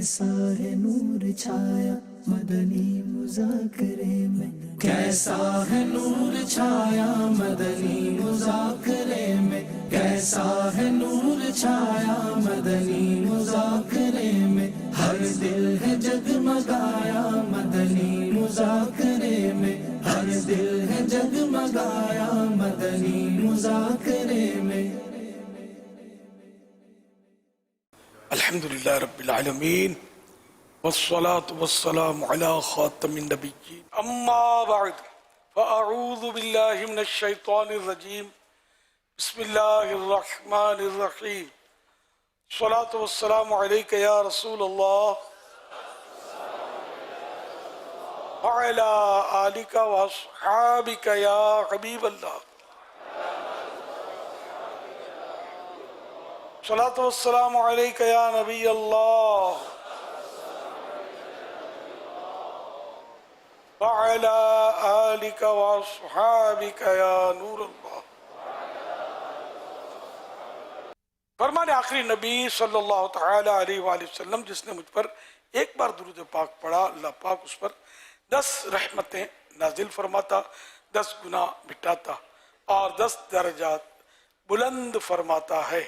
کیسا ہے نور چھایا مدنی مذاکرے میں، کیسا ہے نور چھایا مدنی مذاکرے میں، کیسا ہے نور چھایا مدنی مذاکرے میں، ہر دل ہے جگمگایا مدنی مذاکرے میں، ہر دل ہے جگمگایا مدنی مذاکرے میں۔ الحمدللہ رب العالمین والصلاة والسلام على خاتم النبیین، اما بعد فاعوذ باللہ من الشیطان الرجیم، بسم اللہ الرحمن الرحیم، الصلاة والسلام علیک یا رسول اللہ وعلی آلک واصحابک یا حبیب اللہ، الصلاة والسلام علیک یا نبی اللہ وعلی آلک واصحابک یا نور اللہ۔ فرمان آخری نبی صلی اللہ تعالی علیہ وآلہ وسلم، جس نے مجھ پر ایک بار درود پاک پڑھا، اللہ پاک اس پر 10 رحمتیں نازل فرماتا، 10 گناہ مٹاتا اور 10 درجات بلند فرماتا ہے۔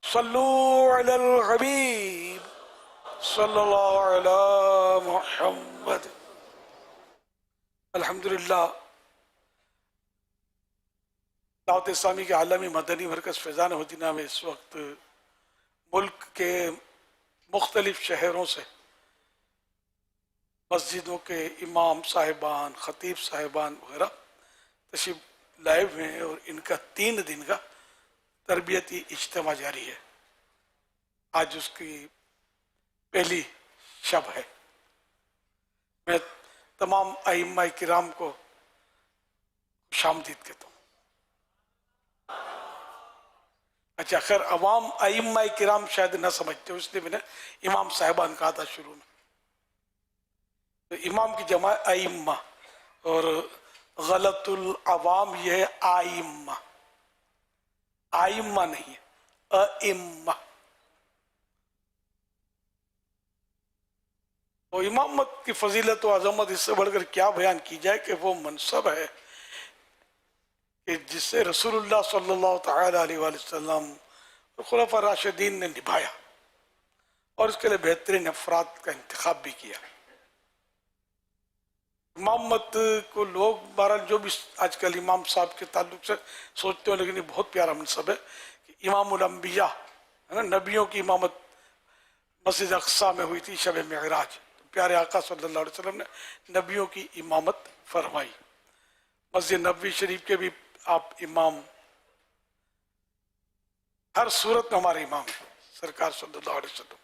صلو علی الحبیب صلی اللہ علی محمد۔ الحمدللہ دعوت اسلامی کے عالمی مدنی مرکز فیضان مدینہ میں اس وقت ملک کے مختلف شہروں سے مسجدوں کے امام صاحبان، خطیب صاحبان وغیرہ تشریف لائے ہوئے ہیں، اور ان کا 3 دن کا تربیتی اجتماع جاری ہے۔ آج اس کی پہلی شب ہے۔ میں تمام ائمہ کرام کو خوش آمدید کہتا ہوں۔ اچھا خیر، عوام ائمہ کرام شاید نہ سمجھتے ہو، اس لیے میں نے امام صاحبان کہا تھا شروع میں۔ تو امام کی جمع ائمہ، اور غلط العوام یہ ہے آئمہ، آئمہ نہیں ہے، ائمہ۔ تو امامت کی فضیلت و عظمت اس سے بڑھ کر کیا بیان کی جائے کہ وہ منصب ہے کہ جس سے رسول اللہ صلی اللہ تعالی علیہ وآلہ وسلم اور خلفاء راشدین نے نبھایا، اور اس کے لئے بہترین افراد کا انتخاب بھی کیا۔ امامت کو لوگ بہرحال جو بھی آج کل امام صاحب کے تعلق سے سوچتے ہیں، لیکن یہ بہت پیارا منصب ہے کہ امام الانبیاء ہے نا، نبیوں کی امامت مسجد اقصی میں ہوئی تھی شب معراج، پیارے آقا صلی اللہ علیہ وسلم نے نبیوں کی امامت فرمائی۔ مسجد نبوی شریف کے بھی آپ امام، ہر صورت میں ہمارے امام ہیں سرکار صلی اللہ علیہ وسلم۔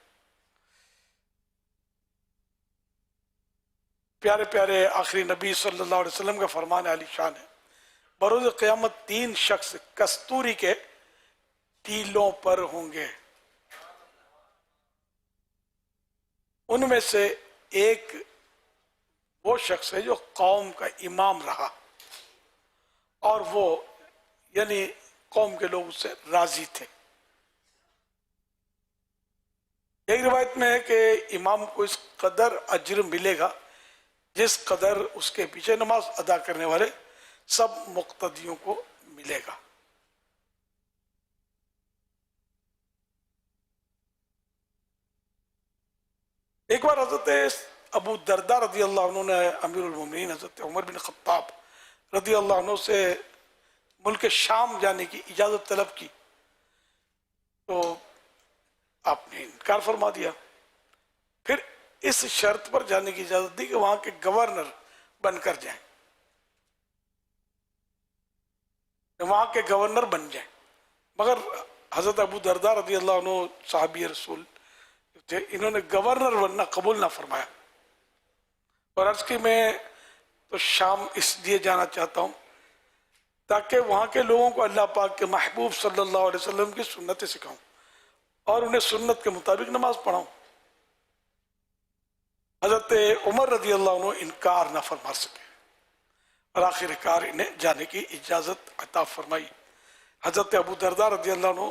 پیارے پیارے آخری نبی صلی اللہ علیہ وسلم کا فرمان عالی شان ہے، بروز قیامت 3 شخص کستوری کے ٹیلوں پر ہوں گے، ان میں سے ایک وہ شخص ہے جو قوم کا امام رہا، اور وہ یعنی قوم کے لوگ اس سے راضی تھے۔ ایک روایت میں ہے کہ امام کو اس قدر اجر ملے گا جس قدر اس کے پیچھے نماز ادا کرنے والے سب مقتدیوں کو ملے گا۔ ایک بار حضرت ابو درداء رضی اللہ عنہ نے امیر المومنین حضرت عمر بن خطاب رضی اللہ عنہ سے ملک شام جانے کی اجازت طلب کی، تو آپ نے انکار فرما دیا۔ پھر اس شرط پر جانے کی اجازت دی کہ وہاں کے گورنر بن کر جائیں، وہاں کے گورنر بن جائیں۔ مگر حضرت ابو درداء رضی اللہ عنہ صحابی رسول تھے، انہوں نے گورنر بننا قبول نہ فرمایا، اور عرض کی میں تو شام اس لیے جانا چاہتا ہوں تاکہ وہاں کے لوگوں کو اللہ پاک کے محبوب صلی اللہ علیہ وسلم کی سنتیں سکھاؤں اور انہیں سنت کے مطابق نماز پڑھاؤں۔ حضرت عمر رضی اللہ عنہ انکار نہ فرما سکے، اور آخر کار انہیں جانے کی اجازت عطا فرمائی۔ حضرت ابو درداء رضی اللہ عنہ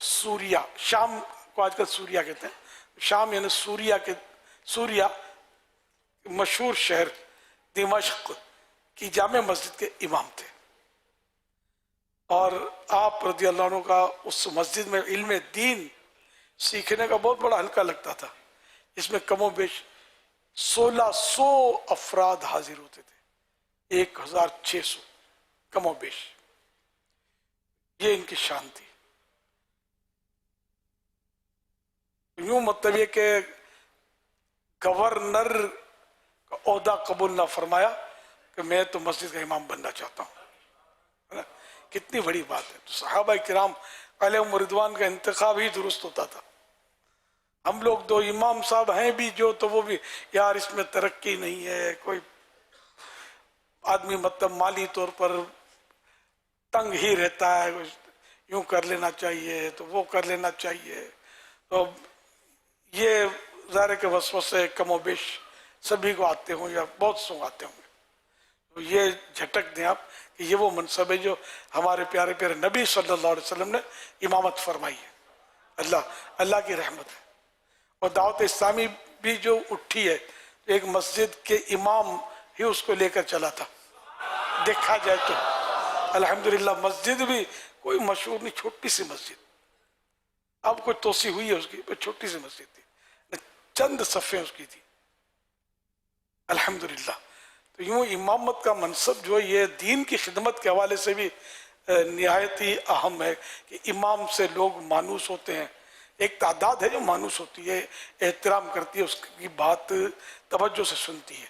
سوریہ شام کو آج کل سوریا کہتے ہیں. شام یعنی سوریا مشہور شہر دمشق کی جامع مسجد کے امام تھے، اور آپ رضی اللہ عنہ کا اس مسجد میں علم دین سیکھنے کا بہت بڑا حلقہ لگتا تھا. اس میں کم و بیش 1600 افراد حاضر ہوتے تھے، 1600 کم و بیش. یہ ان کی شان تھی. یوں مطلب یہ کہ گورنر کا عہدہ قبول نہ فرمایا کہ میں تو مسجد کا امام بننا چاہتا ہوں. کتنی بڑی بات ہے. تو صحابہ کرام علیہم رضوان کا انتخاب ہی درست ہوتا تھا. ہم لوگ دو امام صاحب ہیں بھی جو، تو وہ بھی یار اس میں ترقی نہیں ہے، کوئی آدمی مطلب مالی طور پر تنگ ہی رہتا ہے، یوں کر لینا چاہیے تو وہ کر لینا چاہیے. تو یہ ظاہر کے وسوسے کم و بیش سبھی کو آتے ہوں یا بہت سو آتے ہوں گے. تو یہ جھٹک دیں آپ کہ یہ وہ منصب ہے جو ہمارے پیارے پیارے نبی صلی اللہ علیہ وسلم نے امامت فرمائی ہے. اللہ کی رحمت ہے. اور دعوت اسلامی بھی جو اٹھی ہے، ایک مسجد کے امام ہی اس کو لے کر چلا تھا. دیکھا جائے تو الحمدللہ مسجد بھی کوئی مشہور نہیں، چھوٹی سی مسجد، اب کوئی توسیع ہوئی ہے اس کی، چھوٹی سی مسجد تھی، چند صفیں اس کی تھی الحمدللہ. تو یوں امامت کا منصب جو یہ دین کی خدمت کے حوالے سے بھی نہایت ہی اہم ہے کہ امام سے لوگ مانوس ہوتے ہیں. ایک تعداد ہے جو مانوس ہوتی ہے، احترام کرتی ہے، اس کی بات توجہ سے سنتی ہے.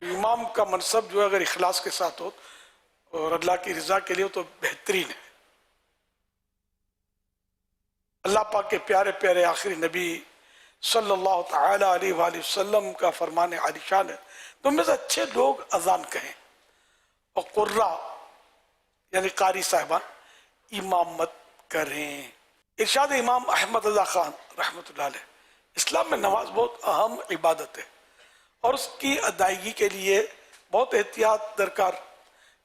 امام کا منصب جو اگر اخلاص کے ساتھ ہو اور اللہ کی رضا کے لیے تو بہترین ہے. اللہ پاک کے پیارے پیارے آخری نبی صلی اللہ تعالی علیہ وآلہ وسلم کا فرمان عالی شان ہے، تم میں سے اچھے لوگ اذان کہیں اور قرہ یعنی قاری صاحبان امامت کریں. ارشاد امام احمد رضا خان رحمۃ اللہ علیہ، اسلام میں نماز بہت اہم عبادت ہے اور اس کی ادائیگی کے لیے بہت احتیاط درکار.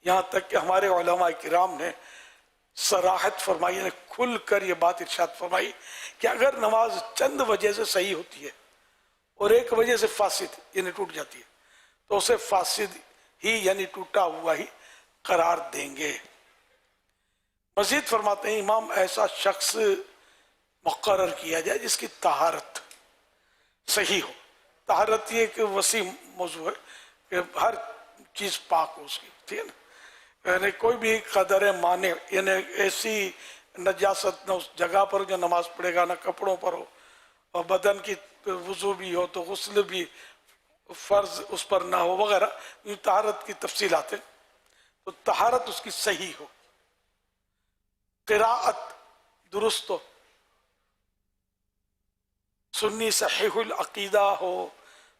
یہاں تک کہ ہمارے علماء کرام نے صراحت فرمائی، یعنی کھل کر یہ بات ارشاد فرمائی کہ اگر نماز چند وجہ سے صحیح ہوتی ہے اور ایک وجہ سے فاسد یعنی ٹوٹ جاتی ہے تو اسے فاسد ہی یعنی ٹوٹا ہوا ہی قرار دیں گے. مزید فرماتے ہیں امام ایسا شخص مقرر کیا جائے جس کی طہارت صحیح ہو. طہارت یہ ایک وسیع موضوع ہے کہ ہر چیز پاک ہو اس کی، ٹھیک ہے نا. یعنی کوئی بھی قدر مانع یعنی ایسی نجاست نہ اس جگہ پر جو نماز پڑھے گا، نہ کپڑوں پر ہو، اور بدن کی وضو بھی ہو تو غسل بھی فرض اس پر نہ ہو وغیرہ. یہ طہارت کی تفصیلات ہیں. تو طہارت اس کی صحیح ہو، قراءت درست ہو، سنی صحیح العقیدہ ہو،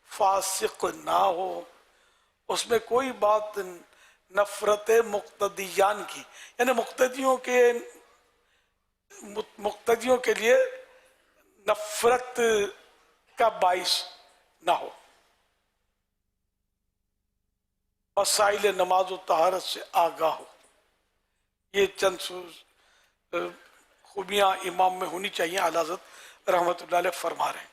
فاسق نہ ہو، اس میں کوئی بات نفرت مقتدیان کی یعنی مقتدیوں کے لیے نفرت کا باعث نہ ہو. مسائل نماز و طہارت سے آگاہ ہو. یہ چند خوبیاں امام میں ہونی چاہیے. اعلیٰ حضرت رحمۃ اللہ علیہ فرما رہے ہیں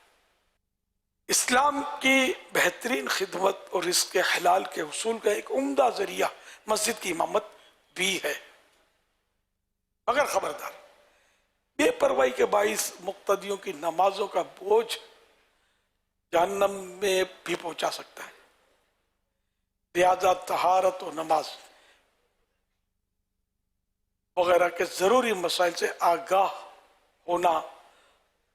اسلام کی بہترین خدمت اور رزق حلال کے حصول کا ایک عمدہ ذریعہ مسجد کی امامت بھی ہے، مگر خبردار بے پرواہی کے باعث مقتدیوں کی نمازوں کا بوجھ جہنم میں بھی پہنچا سکتا ہے. لہذا طہارت و نماز وغیرہ کے ضروری مسائل سے آگاہ ہونا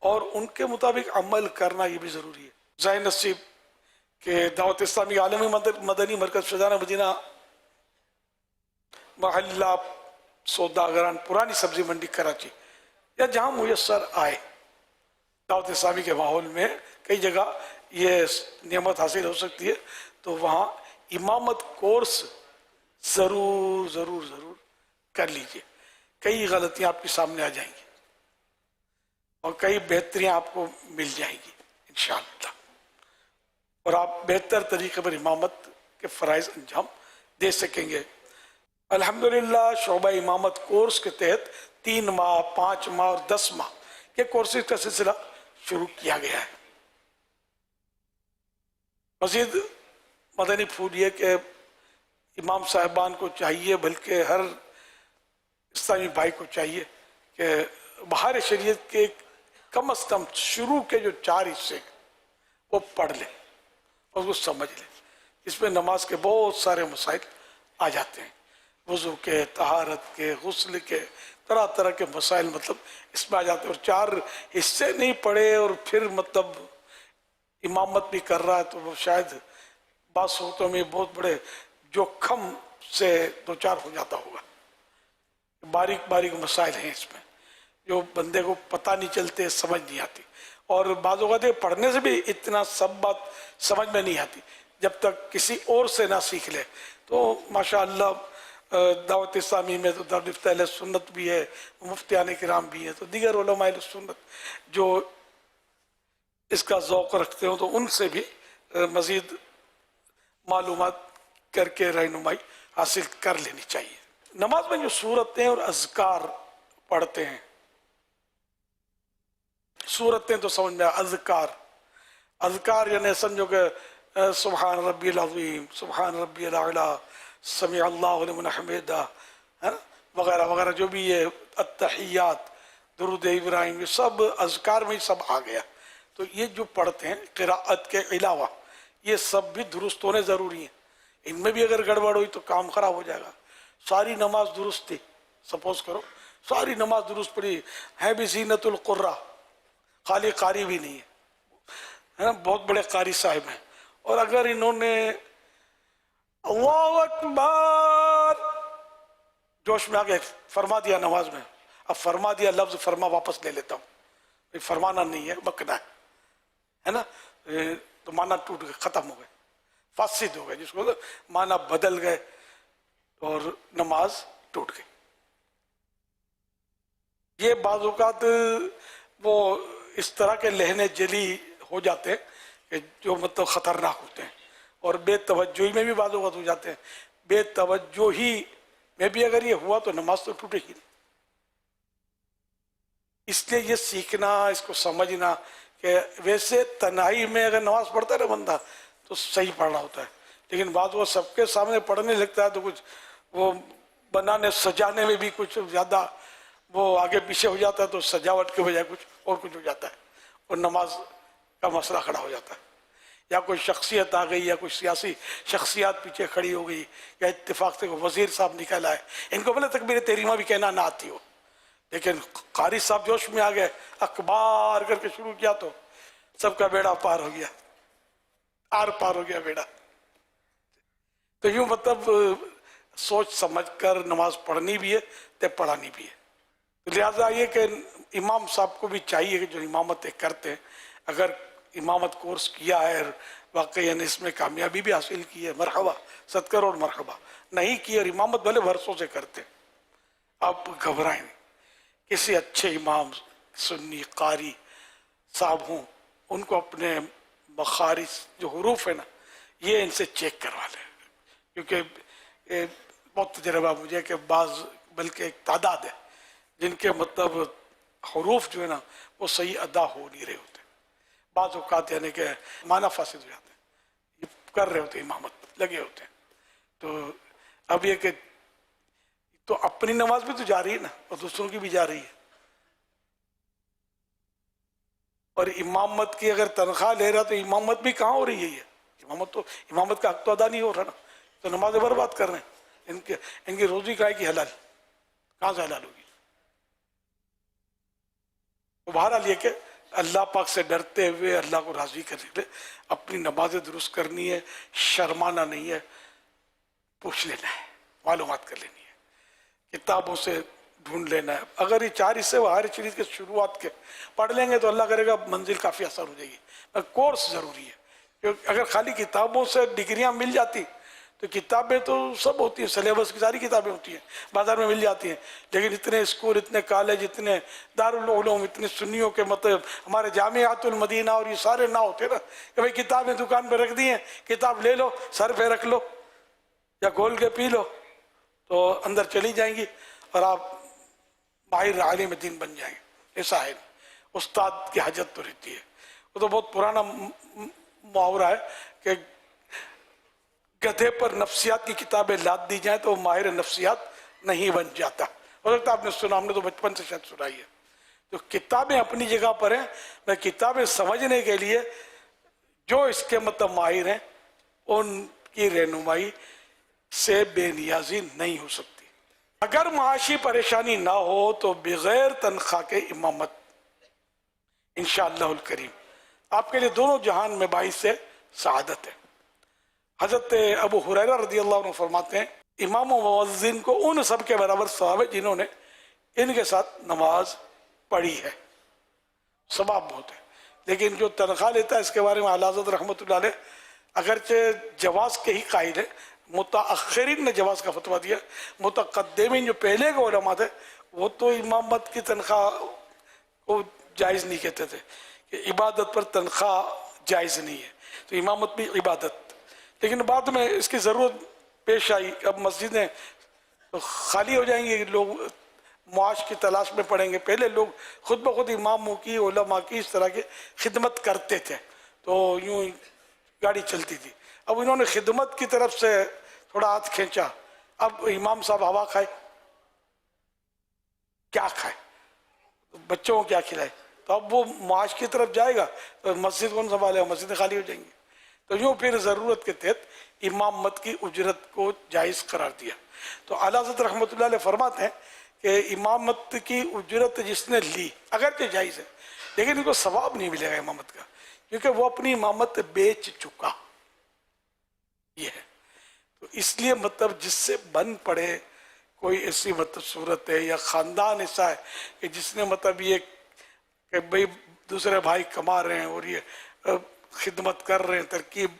اور ان کے مطابق عمل کرنا یہ بھی ضروری ہے. ظاہر نصیب کہ دعوت اسلامی عالمی مدنی مرکز فیضان مدینہ محلہ سوداگران پرانی سبزی منڈی کراچی یا جہاں میسر آئے دعوت اسلامی کے ماحول میں کئی جگہ یہ نعمت حاصل ہو سکتی ہے، تو وہاں امامت کورس ضرور ضرور ضرور کر لیجئے. کئی غلطیاں آپ کے سامنے آ جائیں گی اور کئی بہتریاں آپ کو مل جائیں گی انشاءاللہ، اور آپ بہتر طریقے پر امامت کے فرائض انجام دے سکیں گے. الحمدللہ شعبہ امامت کورس کے تحت 3 ماہ، 5 ماہ اور 10 ماہ یہ کورسز کا سلسلہ شروع کیا گیا ہے۔ مزید مدنی پھول یہ کہ امام صاحبان کو چاہیے، بلکہ ہر اسلامی بھائی کو چاہیے کہ بہار شریعت کے کم از کم شروع کے جو 4 حصے وہ پڑھ لیں اور اس کو سمجھ لیں۔ اس میں نماز کے بہت سارے مسائل آ جاتے ہیں، وضو کے، طہارت کے، غسل کے، طرح طرح کے مسائل مطلب اس میں آ جاتے ہیں۔ اور 4 حصے نہیں پڑھے اور پھر مطلب امامت بھی کر رہا ہے تو وہ شاید بعض صورتوں میں بہت بڑے جوخم سے دوچار ہو جاتا ہوگا۔ باریک باریک مسائل ہیں اس میں جو بندے کو پتہ نہیں چلتے، سمجھ نہیں آتی، اور بعض اوقات پڑھنے سے بھی اتنا سب بات سمجھ میں نہیں آتی جب تک کسی اور سے نہ سیکھ لے۔ تو ماشاءاللہ دعوت اسلامی میں تو دارالفتہ اہل سنت بھی ہے، مفتیان کرام بھی ہیں، تو دیگر علماء اہل سنت جو اس کا ذوق رکھتے ہوں تو ان سے بھی مزید معلومات کر کے رہنمائی حاصل کر لینی چاہیے۔ نماز میں جو سورتیں اور اذکار پڑھتے ہیں، سورتیں تو سمجھ میں اذکار یعنی سمجھو کہ سبحان ربی العظیم، سبحان ربی الاعلیٰ، سمیع اللہ لمن حمیدہ، وغیرہ وغیرہ جو بھی یہ التحیات، درود ابراہیم، یہ سب اذکار میں ہی سب آ گیا۔ تو یہ جو پڑھتے ہیں قراءت کے علاوہ یہ سب بھی درست ہونے ضروری ہیں، ان میں بھی اگر گڑبڑ ہوئی تو کام خراب ہو جائے گا۔ ساری نماز درست تھی، سپوز کرو ساری نماز درست پڑھی ہے بھی زینت القرہ، خالی قاری بھی نہیں ہے، بہت بڑے قاری صاحب ہیں، اور اگر انہوں نے اللہ اکبر جوش میں آگے فرما دیا نماز میں، اب فرما دیا لفظ فرما واپس لے لیتا ہوں، فرمانا نہیں ہے، بکنا ہے نا، تو معنی ٹوٹ گئے، ختم ہو گئے، فاسد ہو گئے، جس کو معنی بدل گئے اور نماز ٹوٹ گئی۔ یہ بعض اوقات وہ اس طرح کے لہنے جلی ہو جاتے ہیں کہ جو مطلب خطرناک ہوتے ہیں، اور بے توجہی میں بھی بعض اوقات ہو جاتے ہیں۔ بے توجہی میں بھی اگر یہ ہوا تو نماز تو ٹوٹے ہی نہیں۔ اس لیے یہ سیکھنا، اس کو سمجھنا کہ ویسے تنہائی میں اگر نماز پڑھتا ہے نا بندہ تو صحیح پڑھ رہا ہوتا ہے، لیکن بعض وہ سب کے سامنے پڑھنے لگتا ہے تو کچھ وہ بنانے سجانے میں بھی کچھ زیادہ وہ آگے پیچھے ہو جاتا ہے، تو سجاوٹ کے بجائے کچھ اور کچھ ہو جاتا ہے اور نماز کا مسئلہ کھڑا ہو جاتا ہے، یا کوئی شخصیت آ گئی، یا کوئی سیاسی شخصیات پیچھے کھڑی ہو گئی، یا اتفاق سے کوئی وزیر صاحب نکل آئے، ان کو بھلے تکبیر تحریمہ بھی کہنا نہ آتی ہو، لیکن قاری صاحب جوش میں آ گئے، اکبار کر کے شروع کیا تو سب کا بیڑا پار ہو گیا، آر پار ہو گیا بیڑا۔ تو یوں مطلب سوچ سمجھ کر نماز پڑھنی بھی ہے تے پڑھانی بھی ہے۔ لہٰذا یہ کہ امام صاحب کو بھی چاہیے کہ جو امامتیں کرتے ہیں، اگر امامت کورس کیا ہے واقعی یعنی اس میں کامیابی بھی حاصل کی ہے، مرحبا، 100 کروڑ مرحبا، نہیں کی اور امامت بھلے برسوں سے کرتے، آپ گھبرائیں نہیں، کسی اچھے امام سنی قاری صاحب ہوں، ان کو اپنے مخارج جو حروف ہے نا یہ ان سے چیک کروا لیں، کیونکہ بہت تجربہ مجھے کہ بعض بلکہ ایک تعداد ہے جن کے مطلب حروف جو ہے نا وہ صحیح ادا ہو نہیں رہے ہوتے، بعض اوقات یعنی کہ معنی فاسد ہو جاتے ہیں، یہ کر رہے ہوتے ہیں امامت لگے ہوتے ہیں۔ تو اب یہ کہ تو اپنی نماز بھی تو جاری ہے نا اور دوسروں کی بھی جا رہی ہے، اور امامت کی اگر تنخواہ لے رہا تو امامت بھی کہاں ہو رہی ہے، امامت کا حق تو ادا نہیں ہو رہا نا، تو نمازیں برباد کر رہے ہیں، ان کی روزی کہاں کی حلال، کہاں سے حلال ہوگی؟ بہرحال یہ کہ اللہ پاک سے ڈرتے ہوئے اللہ کو راضی کرنے کے لیے اپنی نمازیں درست کرنی ہے، شرمانا نہیں ہے، پوچھ لینا ہے، معلومات کر لینی ہے، کتابوں سے ڈھونڈ لینا ہے۔ اگر یہ 4 حصے ہر چیز کے شروعات کے پڑھ لیں گے تو اللہ کرے گا منزل کافی آسان ہو جائے گی۔ کورس ضروری ہے، کیونکہ اگر خالی کتابوں سے ڈگریاں مل جاتی تو کتابیں تو سب ہوتی ہیں، سلیبس کی ساری کتابیں ہوتی ہیں، بازار میں مل جاتی ہیں، لیکن اتنے اسکول، اتنے کالج، اتنے دارالعلوم، اتنے سنیوں کے مطلب ہمارے جامعات المدینہ اور یہ سارے نہ ہوتے نا کہ بھئی کتابیں دکان پہ رکھ دی ہیں، کتاب لے لو، سر پہ رکھ لو یا گھول کے پی لو تو اندر چلی جائیں گی اور آپ ماہر عالم دین بن جائیں گے، ایسا ہے۔ استاد کی حاجت تو رہتی ہے. وہ تو بہت پرانا محاورہ ہے کہ گدھے پر نفسیات کی کتابیں لاد دی جائیں تو وہ ماہر نفسیات نہیں بن جاتا. ہو سکتا آپ نے سنا، ہم نے تو بچپن سے شاید سنائی ہے. تو کتابیں اپنی جگہ پر ہیں، میں کتابیں سمجھنے کے لیے جو اس کے مطلب ماہر ہیں ان کی رہنمائی سے بے نیازی نہیں ہو سکتی. اگر معاشی پریشانی نہ ہو تو بغیر تنخواہ کے امامت انشاءاللہ الکریم آپ کے لیے دونوں جہان میں باعث سعادت ہے. حضرت ابو ہریرہ رضی اللہ عنہ فرماتے ہیں امام و مؤذن کو ان سب کے برابر ثواب ہے جنہوں نے ان کے ساتھ نماز پڑھی ہے. ثواب بہت ہے. لیکن جو تنخواہ لیتا ہے اس کے بارے میں اعلیٰ حضرت رحمۃ اللہ علیہ اگرچہ جواز کے ہی قائل ہے، متأخرین نے جواز کا فتویٰ دیا، متقدمین جو پہلے کے علماء تھے وہ تو امامت کی تنخواہ کو جائز نہیں کہتے تھے کہ عبادت پر تنخواہ جائز نہیں ہے، تو امامت بھی عبادت. لیکن بعد میں اس کی ضرورت پیش آئی، اب مسجدیں خالی ہو جائیں گی، لوگ معاش کی تلاش میں پڑیں گے. پہلے لوگ خود بخود اماموں کی، علماء کی اس طرح کی خدمت کرتے تھے تو یوں گاڑی چلتی تھی. اب انہوں نے خدمت کی طرف سے تھوڑا ہاتھ کھینچا، اب امام صاحب ہوا کھائے، کیا کھائے، بچوں کو کیا کھلائے، تو اب وہ معاش کی طرف جائے گا تو مسجد کون سنبھالے، مسجدیں خالی ہو جائیں گی. تو یوں پھر ضرورت کے تحت امامت کی اجرت کو جائز قرار دیا. تو اعلیٰ حضرت رحمۃ اللہ علیہ فرماتے ہیں کہ امامت کی اجرت جس نے لی اگرچہ جائز ہے لیکن ان کو ثواب نہیں ملے گا امامت کا، کیونکہ وہ اپنی امامت بیچ چکا. یہ ہے تو اس لیے مطلب جس سے بن پڑے کوئی ایسی مطلب صورت ہے یا خاندان ایسا ہے کہ جس نے مطلب یہ کہ بھئی دوسرے بھائی کما رہے ہیں اور یہ خدمت کر رہے ہیں، ترکیب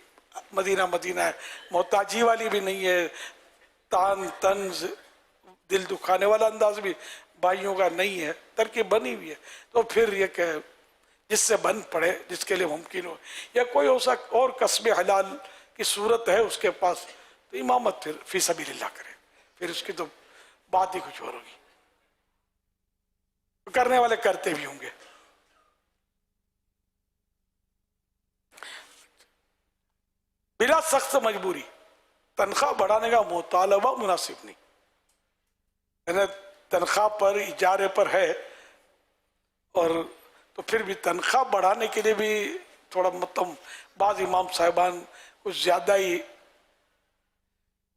مدینہ ہے، محتاجی والی بھی نہیں ہے، تان طنز دل دکھانے والا انداز بھی بھائیوں کا نہیں ہے، ترکیب بنی ہوئی ہے. تو پھر یہ کہ جس سے بن پڑے، جس کے لیے ممکن ہو، یا کوئی اور کسب حلال کی صورت ہے اس کے پاس، تو امامت پھر فی سبیل اللہ کرے، پھر اس کی تو بات ہی کچھ اور ہوگی. کرنے والے کرتے بھی ہوں گے. بلا سخت مجبوری تنخواہ بڑھانے کا مطالبہ مناسب نہیں. یعنی تنخواہ پر اجارے پر ہے اور تو پھر بھی تنخواہ بڑھانے کے لیے بھی تھوڑا مطلب بعض امام صاحبان کچھ زیادہ ہی،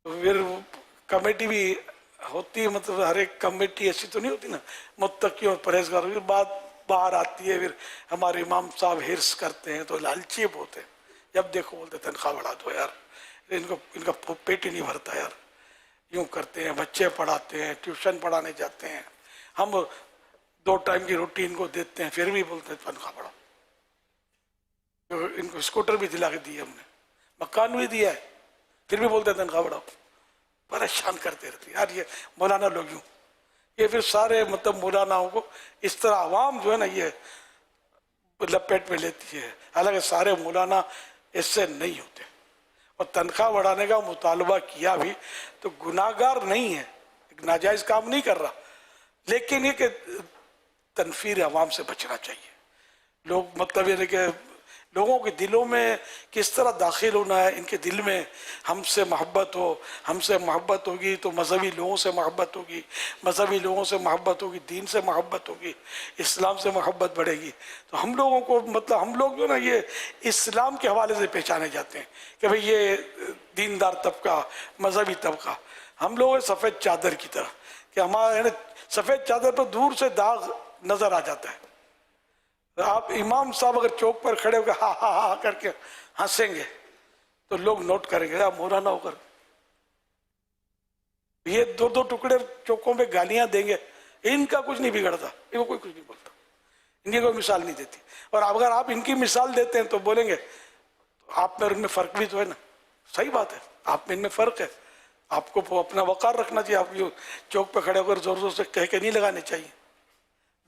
پھر کمیٹی بھی ہوتی ہے، مطلب ہر ایک کمیٹی ایسی تو نہیں ہوتی نا، متقی اور پرہیزگار. پھر بات باہر آتی ہے، پھر ہمارے امام صاحب حرص کرتے ہیں تو لالچی ہوتے ہیں، جب دیکھو بولتے تنخواہ بڑھا دو یار، ان کا پیٹ ہی نہیں بھرتا یار. یوں کرتے ہیں، بچے پڑھاتے ہیں، ٹیوشن پڑھانے جاتے ہیں، ہم 2 ٹائم کی روٹی ان کو دیتے ہیں، پھر بھی بولتے ہیں تنخواہ بڑھاؤ. ان کو اسکوٹر بھی دلا کے دیے ہم نے، مکان بھی دیا ہے، پھر بھی بولتے ہیں تنخواہ بڑھاؤ. پریشان کرتے رہتے یار یہ مولانا لوگ. یوں یہ پھر سارے مطلب مولاناؤں کو اس طرح عوام جو ہے نا یہ لپیٹ میں لیتی ہے، حالانکہ سارے مولانا اس سے نہیں ہوتے. اور تنخواہ بڑھانے کا مطالبہ کیا بھی تو گناہگار نہیں ہے، ایک ناجائز کام نہیں کر رہا، لیکن یہ کہ تنفیر عوام سے بچنا چاہیے. لوگ مطلب یہ کہ لوگوں کے دلوں میں کس طرح داخل ہونا ہے، ان کے دل میں ہم سے محبت ہو، ہم سے محبت ہوگی تو مذہبی لوگوں سے محبت ہوگی، مذہبی لوگوں سے محبت ہوگی، دین سے محبت ہوگی، اسلام سے محبت بڑھے گی. تو ہم لوگوں کو مطلب ہم لوگ جو نا یہ اسلام کے حوالے سے پہچانے جاتے ہیں کہ بھئی یہ دیندار طبقہ، مذہبی طبقہ. ہم لوگ سفید چادر کی طرح کہ ہمارے سفید چادر پر دور سے داغ نظر آ جاتا ہے. آپ امام صاحب اگر چوک پر کھڑے ہو کے ہاں ہاں ہاں کر کے ہنسیں گے تو لوگ نوٹ کریں گے آپ مولانا ہو کر یہ 2 ٹکڑے چوکوں پہ گالیاں دیں گے، ان کا کچھ نہیں بگڑتا، ان کو کوئی کچھ نہیں بولتا، ان کی کوئی مثال نہیں دیتی. اور اگر آپ ان کی مثال دیتے ہیں تو بولیں گے آپ میں اور ان میں فرق بھی تو ہے نا. صحیح بات ہے، آپ میں ان میں فرق ہے، آپ کو اپنا وقار رکھنا چاہیے. آپ یہ چوک پہ کھڑے ہو کر زور زور سے کہہ کے نہیں لگانے چاہیے،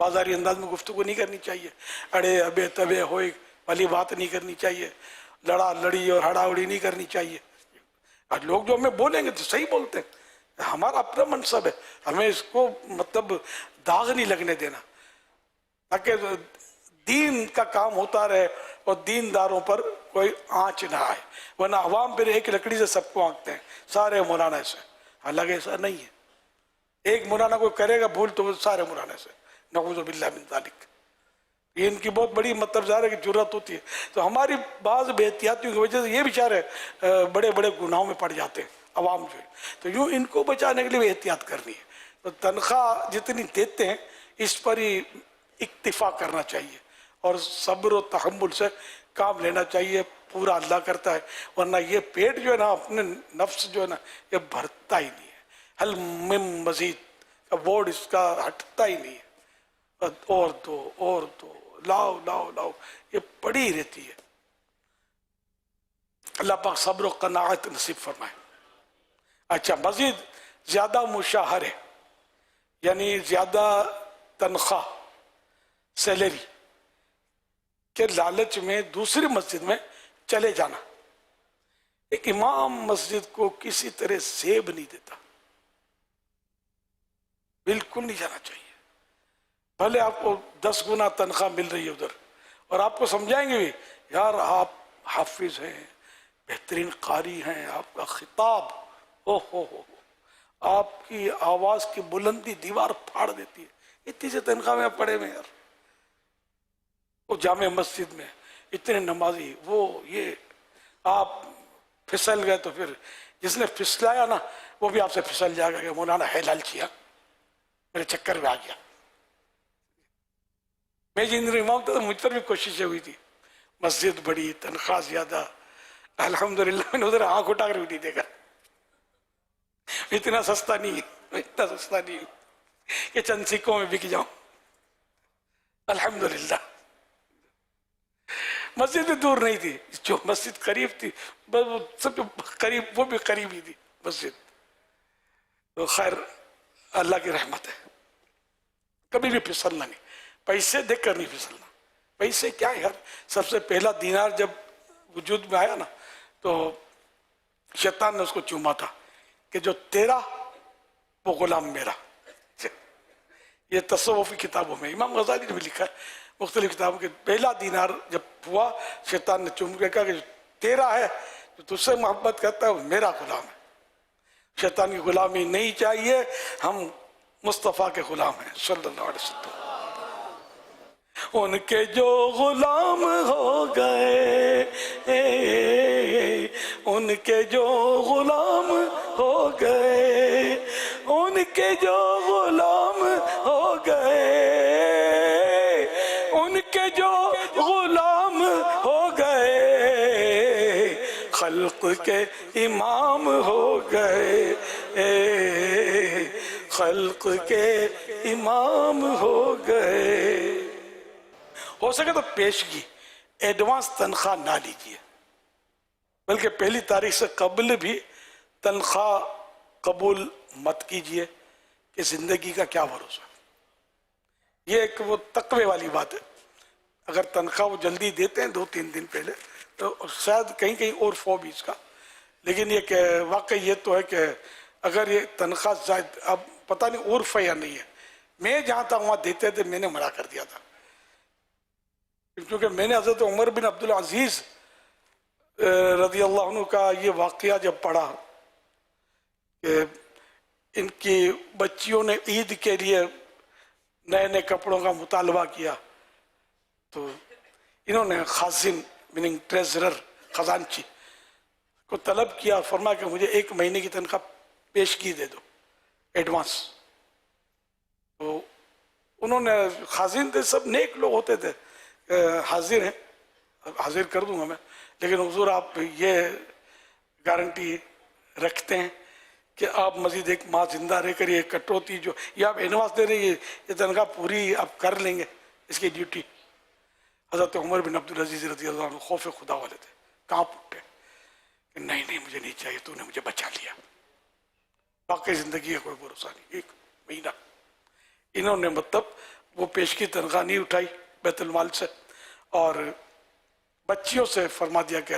بازاری انداز میں گفتگو نہیں کرنی چاہیے، اڑے ابے تبے ہوئے والی بات نہیں کرنی چاہیے، لڑا لڑی اور ہڑا اڑی نہیں کرنی چاہیے. اور لوگ جو ہمیں بولیں گے تو صحیح بولتے ہیں، ہمارا اپنا منصب ہے، ہمیں اس کو مطلب داغ نہیں لگنے دینا. تاکہ دین کا کام ہوتا رہے اور دینداروں پر کوئی آنچ نہ آئے، ورنہ عوام پھر ایک لکڑی سے سب کو آنکتے ہیں، سارے مولانا سے، حالانکہ ایسا نہیں ہے، ایک مولانا کو کرے گا بھول تو وہ سارے مولانا سے، نعوذ باللہ من ذالک۔ یہ ان کی بہت بڑی مطلب ظاہر ہے کہ جرات ہوتی ہے، تو ہماری بعض بے احتیاطیوں کی وجہ سے یہ بیچارے بڑے بڑے گناہوں میں پڑ جاتے ہیں عوام جو ہے، تو یوں ان کو بچانے کے لیے بھی احتیاط کرنی ہے، تو تنخواہ جتنی دیتے ہیں اس پر ہی اکتفا کرنا چاہیے اور صبر و تحمل سے کام لینا چاہیے، پورا اللہ کرتا ہے، ورنہ یہ پیٹ جو ہے نا، اپنے نفس جو ہے نا، یہ بھرتا ہی نہیں ہے، حل من مزید کا بورڈ اس کا ہٹتا ہی نہیں ہے، اور دو اور دو، لاؤ لاؤ لاؤ، یہ پڑی رہتی ہے۔ اللہ پاک صبر و قناعت نصیب فرمائے۔ اچھا، مزید زیادہ مشاہرے یعنی زیادہ تنخواہ، سیلری کے لالچ میں دوسری مسجد میں چلے جانا، ایک امام مسجد کو کسی طرح زیب نہیں دیتا، بالکل نہیں جانا چاہیے، بھلے آپ کو 10 گنا تنخواہ مل رہی ہے ادھر، اور آپ کو سمجھائیں گے بھی یار آپ حافظ ہیں، بہترین قاری ہیں، آپ کا خطاب ہو آپ کی آواز کی بلندی دیوار پھاڑ دیتی ہے، اتنی سے تنخواہ میں پڑے ہوئے یار، وہ جامع مسجد میں اتنے نمازی، وہ یہ آپ پھسل گئے تو پھر جس نے پھسلایا نا وہ بھی آپ سے پھسل جائے گا کہ مولانا ہے لالچی، میرے چکر میں آ گیا۔ میں جن امام تھا تو مجھ پر بھی کوششیں ہوئی تھی، مسجد بڑی، تنخواہ زیادہ، الحمدللہ میں نے ادھر آنکھ اٹھا کر بھی نہیں دیکھا، اتنا سستا نہیں ہے، اتنا سستا نہیں ہے کہ چند سکوں میں بک جاؤں، الحمدللہ۔ مسجد بھی دور نہیں تھی، جو مسجد قریب تھی بس وہ سب قریب، وہ بھی قریب ہی تھی مسجد، تو خیر اللہ کی رحمت ہے، کبھی بھی پھسلنا نہیں، پیسے دیکھ کر نہیں پھسلنا، پیسے کیا ہے یار، سب سے پہلا دینار جب وجود میں آیا نا تو شیطان نے اس کو چوما تھا کہ جو تیرا وہ غلام میرا، یہ تصوفی کتابوں میں امام غزالی نے بھی لکھا ہے مختلف کتابوں کے، پہلا دینار جب ہوا شیطان نے چوم کے کہا کہ جو تیرا ہے، جو تجھ سے محبت کرتا ہے وہ میرا غلام ہے، شیطان کی غلامی نہیں چاہیے، ہم مصطفیٰ کے غلام ہیں صلی اللہ علیہ وسلم۔ ان کے جو غلام ہو گئے، ان کے جو غلام ہو گئے، ان کے جو غلام ہو گئے، ان کے جو غلام ہو گئے، خلق کے امام ہو گئے، خلق کے امام ہو گئے۔ ہو سکے تو پیشگی، ایڈوانس تنخواہ نہ لیجیے، بلکہ پہلی تاریخ سے قبل بھی تنخواہ قبول مت کیجیے کہ زندگی کا کیا بھروسہ۔ یہ ایک وہ تقوی والی بات ہے، اگر تنخواہ وہ جلدی دیتے ہیں 2-3 دن پہلے تو شاید کہیں کہیں عرف ہو بھی اس کا، لیکن یہ کہ واقعی یہ تو ہے کہ اگر یہ تنخواہ زائد، اب پتہ نہیں عرف ہے یا نہیں ہے، میں جہاں تھا وہاں دیتے تھے، میں نے منع کر دیا تھا، کیونکہ میں نے حضرت عمر بن عبدالعزیز رضی اللہ عنہ کا یہ واقعہ جب پڑھا کہ ان کی بچیوں نے عید کے لیے نئے نئے کپڑوں کا مطالبہ کیا، تو انہوں نے خازن میننگ ٹریزرر، خزانچی کو طلب کیا، فرمایا کہ مجھے 1 مہینے کی تنخواہ پیشگی دے دو، ایڈوانس۔ تو انہوں نے، خازن تھے، سب نیک لوگ ہوتے تھے، حاضر ہیں، حاضر کر دوں گا میں، لیکن حضور آپ یہ گارنٹی رکھتے ہیں کہ آپ مزید 1 ماہ زندہ رہ کر یہ کٹوتی جو یہ آپ ایڈوانس دے رہے ہیں، یہ تنخواہ پوری آپ کر لیں گے اس کی ڈیوٹی؟ حضرت عمر بن عبدالعزیز رضی اللہ عنہ خوف خدا والے تھے، کانپ اٹھے کہ نہیں نہیں مجھے نہیں چاہیے، تو نے مجھے بچا لیا، باقی زندگی کا کوئی بھروسہ نہیں۔ 1 مہینہ انہوں نے مطلب وہ پیشگی تنخواہ نہیں اٹھائی بیت المال سے، اور بچیوں سے فرما دیا کہ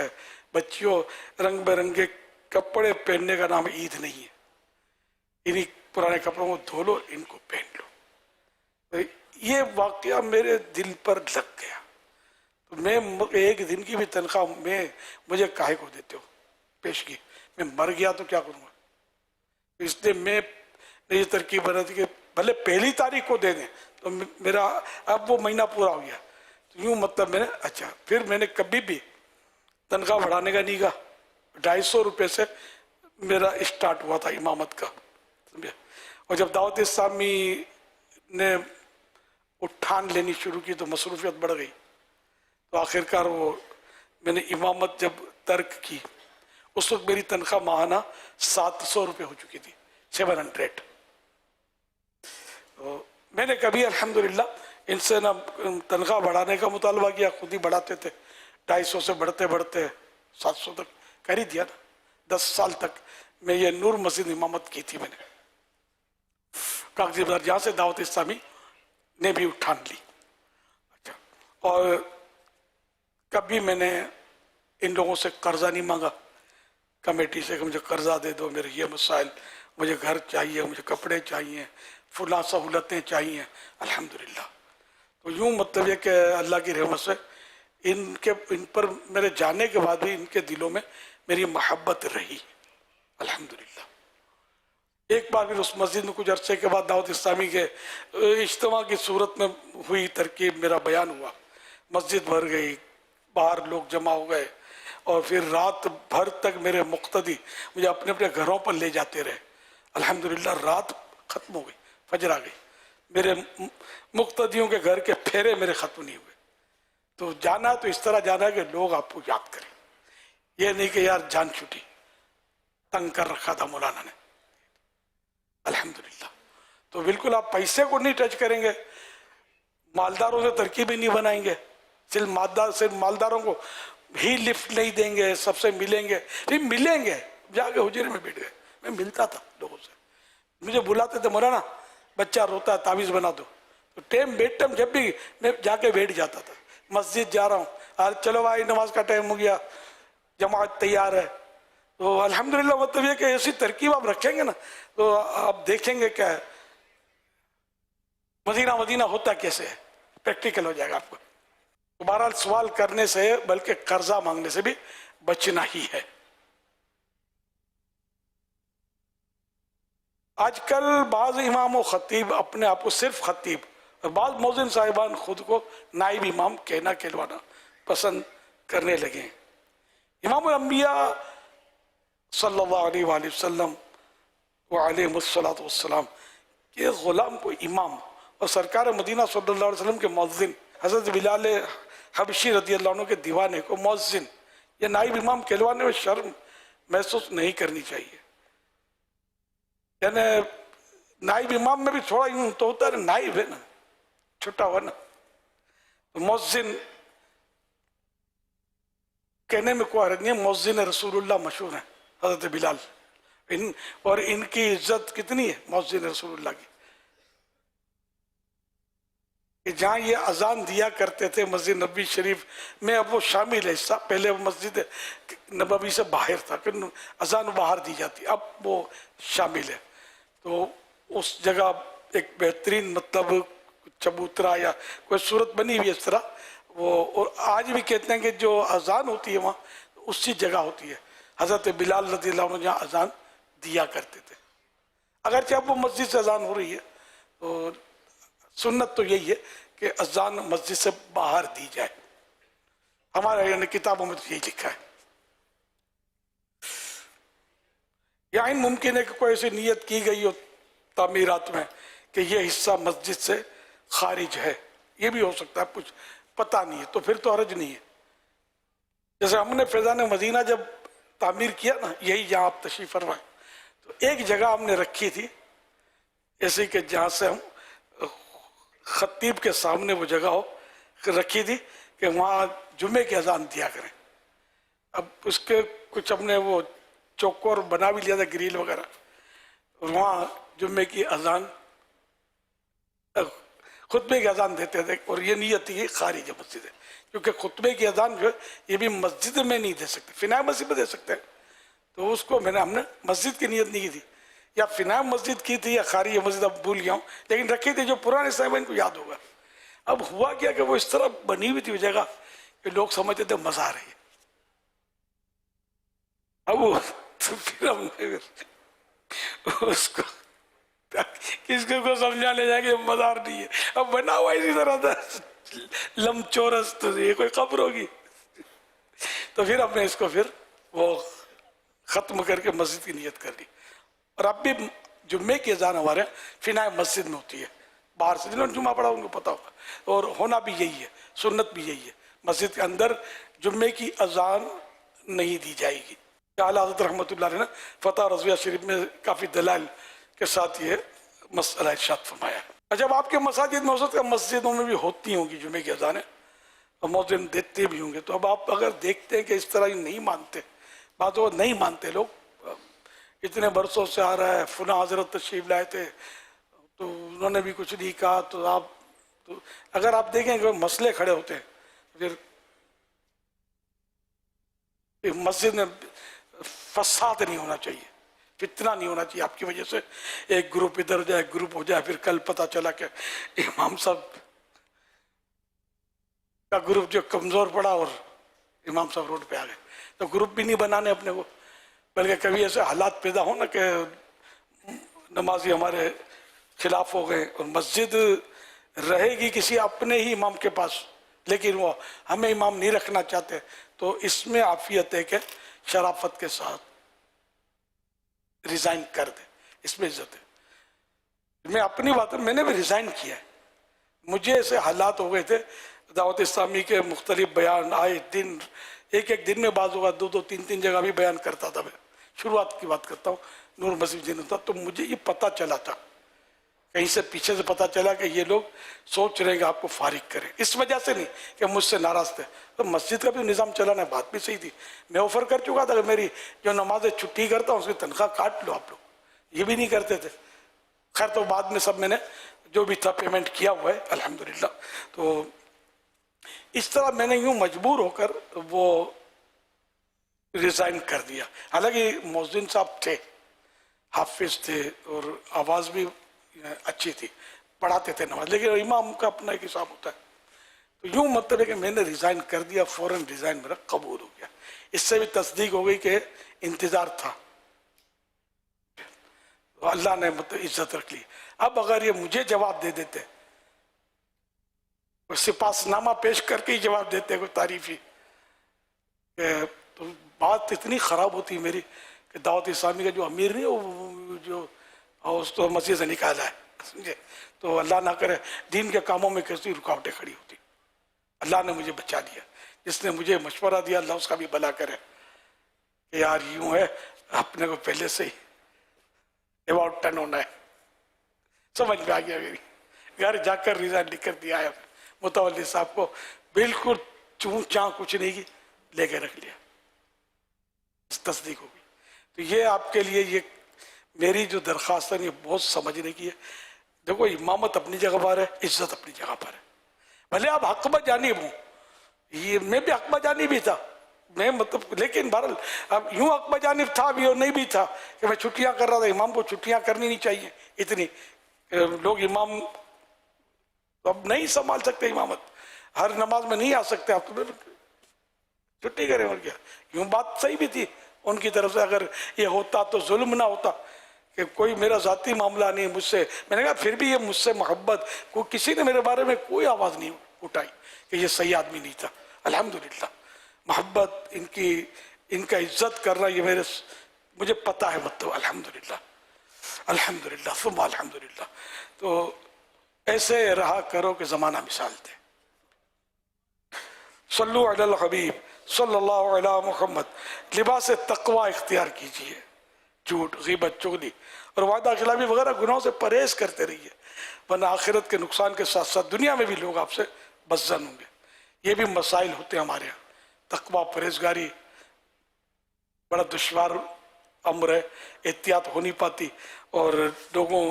بچیوں رنگ برنگے کپڑے پہننے کا نام عید نہیں ہے، انہی پرانے کپڑوں کو دھو لو، ان کو پہن لو۔ یہ واقعہ میرے دل پر لگ گیا. تو میں ایک دن کی بھی تنخواہ مجھے کاہے کو دیتے ہو پیش کی؟ میں مر گیا تو کیا کروں گا؟ اس لیے میں نے یہ ترکیب بنا تھی کہ بھلے پہلی تاریخ کو دے دیں. تو میرا اب وہ مہینہ پورا ہو گیا. تو یوں مطلب میں نے اچھا پھر میں نے کبھی بھی تنخواہ بڑھانے کا نہیں کہا. 250 روپے سے میرا اسٹارٹ ہوا تھا امامت کا. اور جب دعوت اسلامی نے اٹھان لینی شروع کی تو مصروفیت بڑھ گئی. تو آخرکار وہ میں نے امامت جب ترک کی اس وقت میری تنخواہ ماہانہ 700 روپے ہو چکی تھی. 700. تو میں نے کبھی الحمدللہ ان سے نہ تنخواہ بڑھانے کا مطالبہ کیا، خود ہی بڑھاتے تھے. 250 سے بڑھتے بڑھتے 700 تک کر ہی دیا نا. 10 سال تک میں یہ نور مسجد امامت کی تھی. میں نے کاغذی بازار جہاں سے دعوت اسلامی نے بھی اٹھان لی. اچھا، اور کبھی میں نے ان لوگوں سے قرضہ نہیں مانگا کمیٹی سے کہ مجھے قرضہ دے دو، میرے یہ مسائل، مجھے گھر چاہیے، مجھے کپڑے چاہیے، فلاں سہولتیں چاہیے. الحمدللہ. تو یوں مطلب یہ کہ اللہ کی رحمت سے ان پر میرے جانے کے بعد بھی ان کے دلوں میں میری محبت رہی. الحمدللہ. ایک بار پھر اس مسجد میں کچھ عرصے کے بعد دعوت اسلامی کے اجتماع کی صورت میں ہوئی ترکیب، میرا بیان ہوا، مسجد بھر گئی، باہر لوگ جمع ہو گئے، اور پھر رات بھر تک میرے مقتدی مجھے اپنے اپنے گھروں پر لے جاتے رہے. الحمدللہ رات ختم ہو گئی، فجر آ گئی، میرے مقتدیوں کے گھر کے پھیرے میرے ختم نہیں ہوئے. تو جانا تو اس طرح جانا ہے کہ لوگ آپ کو یاد کریں، یہ نہیں کہ یار جان چھوٹی، تنگ کر رکھا تھا مولانا نے. الحمدللہ. تو بالکل آپ پیسے کو نہیں ٹچ کریں گے، مالداروں سے ترکیبیں نہیں بنائیں گے، صرف مالداروں کو ہی لفٹ نہیں دیں گے، سب سے ملیں گے. نہیں ملیں گے، جا کے حجرے میں بیٹھ گئے. میں ملتا تھا لوگوں سے، مجھے بلاتے تھے مولانا بچہ روتا ہے تعویذ بنا دو. تو ٹائم بیٹھ ٹائم جب بھی میں جا کے بیٹھ جاتا تھا. مسجد جا رہا ہوں، چلو بھائی نماز کا ٹائم ہو گیا، جماعت تیار ہے. تو الحمدللہ مطلب یہ کہ ایسی ترکیب آپ رکھیں گے نا تو آپ دیکھیں گے کیا ہے مدینہ ہوتا کیسے ہے، پریکٹیکل ہو جائے گا آپ کو. بہرحال سوال کرنے سے بلکہ قرضہ مانگنے سے بھی بچنا ہی ہے. آج کل بعض امام و خطیب اپنے آپ کو صرف خطیب، اور بعض مؤذن صاحبان خود کو نائب امام کہنا کہلوانا پسند کرنے لگے ہیں. امام الانبیاء صلی اللہ علیہ وآلہ وسلم وعلیہ الصلاۃ والسلام کے غلام کو امام، اور سرکار مدینہ صلی اللہ علیہ وسلم کے مؤذن حضرت بلال حبشی رضی اللہ عنہ کے دیوانے کو مؤذن یا نائب امام کہلوانے میں شرم محسوس نہیں کرنی چاہیے. یعنی نائب امام میں بھی تھوڑا یوں تو ہوتا ہے، نائب ہے نا، چھوٹا ہوا نا. مؤذن کہنے میں کوئی حرج نہیں ہے. مؤذن رسول اللہ مشہور ہیں حضرت بلال، اور ان کی عزت کتنی ہے مؤذن رسول اللہ کی، کہ جہاں یہ اذان دیا کرتے تھے مسجد نبوی شریف میں، اب وہ شامل ہے حصہ. پہلے وہ مسجد نبوی سے باہر تھا کہ اذان باہر دی جاتی، اب وہ شامل ہے. تو اس جگہ ایک بہترین مطلب چبوترا یا کوئی صورت بنی ہوئی اس طرح وہ، اور آج بھی کہتے ہیں کہ جو اذان ہوتی ہے وہاں اسی جگہ ہوتی ہے. حضرت بلال رضی اللہ عنہ جہاں اذان دیا کرتے تھے، اگرچہ اب وہ مسجد سے اذان ہو رہی ہے تو سنت تو یہی ہے کہ اذان مسجد سے باہر دی جائے. ہمارے یعنی کتابوں میں تو یہی لکھا ہے. یعنی ممکن ہے کہ کوئی ایسی نیت کی گئی ہو تعمیرات میں کہ یہ حصہ مسجد سے خارج ہے، یہ بھی ہو سکتا ہے، کچھ پتہ نہیں ہے، تو پھر تو حرج نہیں ہے. جیسے ہم نے فیضان مدینہ جب تعمیر کیا نا، یہی جہاں آپ تشریف فرمائیں، تو ایک جگہ ہم نے رکھی تھی ایسے کہ جہاں سے ہم خطیب کے سامنے وہ جگہ ہو رکھی تھی کہ وہاں جمعے کی اذان دیا کریں. اب اس کے کچھ ہم نے وہ چوکور بنا بھی لیا تھا، گریل وغیرہ، وہاں جمعے کی اذان خطبے کی اذان دیتے تھے. اور یہ نیت تھی خارج مسجد ہے، کیونکہ خطبے کی اذان جو ہے یہ بھی مسجد میں نہیں دے سکتے، فنا مسجد میں دے سکتے ہیں. تو اس کو ہم نے مسجد کی نیت نہیں کی تھی، یا فنا مسجد کی تھی یا خاریہ مسجد، اب بھول گیا ہوں، لیکن رکھی تھی جو پرانے صاحب ان کو یاد ہوگا۔ اب ہوا کیا کہ وہ اس طرح بنی ہوئی تھی وہ جگہ کہ لوگ سمجھتے تھے مزہ آ رہی ہے۔ اب تو پھر ہم نے اس کو کس کو سمجھانے جائیں گے مزار نہیں ہے، اب بنا ہوا اسی طرح تھا لم چورس، تو یہ کوئی قبر ہوگی۔ تو پھر ہم نے اس کو پھر وہ ختم کر کے مسجد کی نیت کر لی۔ اور اب بھی جمعے کی اذان ہمارے فنا مسجد میں ہوتی ہے، باہر سے جنہوں نے جمعہ پڑھا ان کو پتا ہوگا، اور ہونا بھی یہی ہے، سنت بھی یہی ہے، مسجد کے اندر جمعے کی اذان نہیں دی جائے گی۔ اعلیٰ حضرت رحمۃ اللہ علیہ نے فتح رضویہ شریف میں کافی دلائل کے ساتھ یہ مسئلہ ارشاد فرمایا ہے۔ اچھا، اب آپ کے مساجد میں ہو سکتا ہے مسجدوں میں بھی ہوتی ہوں گی جمعے کی اذانیں، اور مؤذن دیتے بھی ہوں گے، تو اب آپ اگر دیکھتے ہیں کہ اس طرح ہی نہیں مانتے، بعض وہ نہیں مانتے لوگ، اتنے برسوں سے آ رہا ہے، فلاں حضرت تشریف لائے تھے تو انہوں نے بھی کچھ نہیں کہا، تو اگر آپ دیکھیں کہ مسئلے کھڑے ہوتے ہیں، پھر مسجد میں فساد نہیں ہونا چاہیے، فتنہ نہیں ہونا چاہیے آپ کی وجہ سے ایک گروپ ادھر جائے ایک گروپ ہو جائے، پھر کل پتہ چلا کہ امام صاحب کا گروپ جو کمزور پڑا اور امام صاحب روڈ پہ آ گئے، تو گروپ بھی نہیں بنانے اپنے کو، بلکہ کبھی ایسے حالات پیدا ہو نا کہ نمازی ہمارے خلاف ہو گئے اور مسجد رہے گی کسی اپنے ہی امام کے پاس لیکن وہ ہمیں امام نہیں رکھنا چاہتے، تو اس میں عافیت ہے کہ شرافت کے ساتھ ریزائن کر دے، اس میں عزت ہے۔ میں اپنی بات میں نے بھی ریزائن کیا ہے، مجھے ایسے حالات ہو گئے تھے، دعوت اسلامی کے مختلف بیان آئے دن، ایک دن میں بعض ہوگا 2-3 جگہ بھی بیان کرتا تھا، میں شروعات کی بات کرتا ہوں، نور مسجد جن تھا، تو مجھے یہ پتہ چلا تھا، کہیں سے پیچھے سے پتہ چلا کہ یہ لوگ سوچ رہے ہیں کہ آپ کو فارغ کریں، اس وجہ سے نہیں کہ مجھ سے ناراض تھے، تو مسجد کا بھی نظام چلانا ہے، بات بھی صحیح تھی، میں آفر کر چکا تھا کہ میری جو نمازیں چھٹی کرتا ہوں اس کی تنخواہ کاٹ لو آپ لوگ، یہ بھی نہیں کرتے تھے، خیر تو بعد میں سب میں نے جو بھی تھا پیمنٹ کیا ہوا ہے الحمدللہ۔ تو اس طرح میں نے یوں مجبور ہو کر وہ ریزائن کر دیا، حالانکہ مؤذن صاحب تھے، حافظ تھے اور آواز بھی اچھی تھی، پڑھاتے تھے نماز، لیکن امام کا اپنا ایک حساب ہوتا ہے، تو یوں مطلب ہے کہ میں نے ریزائن کر دیا، فوراً ریزائن میرا قبول ہو گیا، اس سے بھی تصدیق ہو گئی کہ انتظار تھا، اللہ نے مطلب عزت رکھ لی۔ اب اگر یہ مجھے جواب دے دیتے، سپاس نامہ پیش کر کے ہی جواب دیتے کوئی تعریفی، تو بات اتنی خراب ہوتی میری کہ دعوت اسلامی کا جو امیر نہیں وہ جو اس تو مسجد سے نکالا ہے، سمجھے، تو اللہ نہ کرے دین کے کاموں میں کیسی رکاوٹیں کھڑی ہوتی، اللہ نے مجھے بچا دیا، جس نے مجھے مشورہ دیا اللہ اس کا بھی بھلا کرے کہ یار یوں ہے، اپنے کو پہلے سے ہی ایوارڈ ٹرن ہونا ہے، سمجھ میں آ گیا، میری گھر جا کر ریزائن لکھ کر دیا ہے متولی صاحب کو، بالکل چون چاں کچھ نہیں کی، لے کے رکھ لیا، تصدیق ہوگی۔ تو یہ آپ کے لیے یہ میری جو درخواست ہے یہ بہت سمجھنے کی ہے، دیکھو امامت اپنی جگہ پر ہے، عزت اپنی جگہ پر ہے، بھلے آپ حق بجانب ہوں، یہ میں بھی حق بجانب بھی تھا، میں مطلب لیکن بہرحال اب یوں حق بجانب تھا بھی اور نہیں بھی تھا کہ میں چھٹیاں کر رہا تھا، امام کو چھٹیاں کرنی نہیں چاہیے اتنی، لوگ امام اب نہیں سنبھال سکتے، امامت ہر نماز میں نہیں آ سکتے، آپ تو چھٹی کریں اور کیا، یوں بات صحیح بھی تھی ان کی طرف سے، اگر یہ ہوتا تو ظلم نہ ہوتا کہ کوئی میرا ذاتی معاملہ نہیں مجھ سے، میں نے کہا پھر بھی یہ مجھ سے محبت، کوئی کسی نے میرے بارے میں کوئی آواز نہیں اٹھائی کہ یہ صحیح آدمی نہیں تھا، الحمدللہ محبت ان کا عزت کرنا یہ مجھے پتہ ہے، مطلب الحمدللہ الحمدللہ ثم الحمدللہ۔ تو ایسے رہا کرو کہ زمانہ مثال دے۔ صلو علی الحبیب صلی اللہ علی محمد، لباس تقوی اختیار کیجئے، جھوٹ، غیبت، چغلی اور وعدہ خلافی وغیرہ گناہوں سے پرہیز کرتے رہیے، ورنہ آخرت کے نقصان کے ساتھ ساتھ دنیا میں بھی لوگ آپ سے بدظن ہوں گے۔ یہ بھی مسائل ہوتے ہیں ہمارے یہاں، تقوی پرہیزگاری بڑا دشوار امر ہے، احتیاط ہو نہیں پاتی، اور لوگوں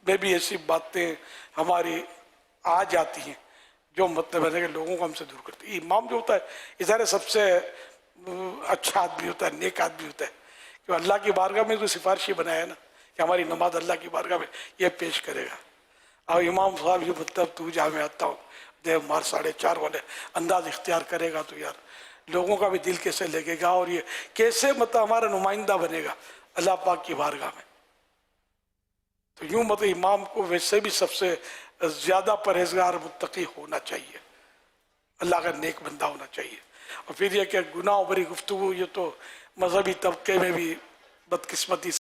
میں بھی ایسی باتیں ہماری آ جاتی ہیں جو مطلب ہے کہ لوگوں کو ہم سے دور کرتی ہے۔ امام جو ہوتا ہے ادھر سب سے اچھا آدمی ہوتا ہے، نیک آدمی ہوتا ہے، کہ اللہ کی بارگاہ میں تو سفارشی بنایا ہے نا کہ ہماری نماز اللہ کی بارگاہ میں یہ پیش کرے گا. اور امام صاحب یہ مطلب تو جہاں میں آتا ہوں دیو مار 4:30 والے انداز اختیار کرے گا تو یار لوگوں کا بھی دل کیسے لگے گا اور یہ کیسے مطلب ہمارا نمائندہ بنے گا اللہ پاک کی بارگاہ میں. تو یوں مطلب امام کو ویسے بھی سب سے زیادہ پرہیزگار متقی ہونا چاہیے, اللہ کا نیک بندہ ہونا چاہیے. اور پھر یہ کہ گناہ بری گفتگو یہ تو مذہبی طبقے میں بھی بدقسمتی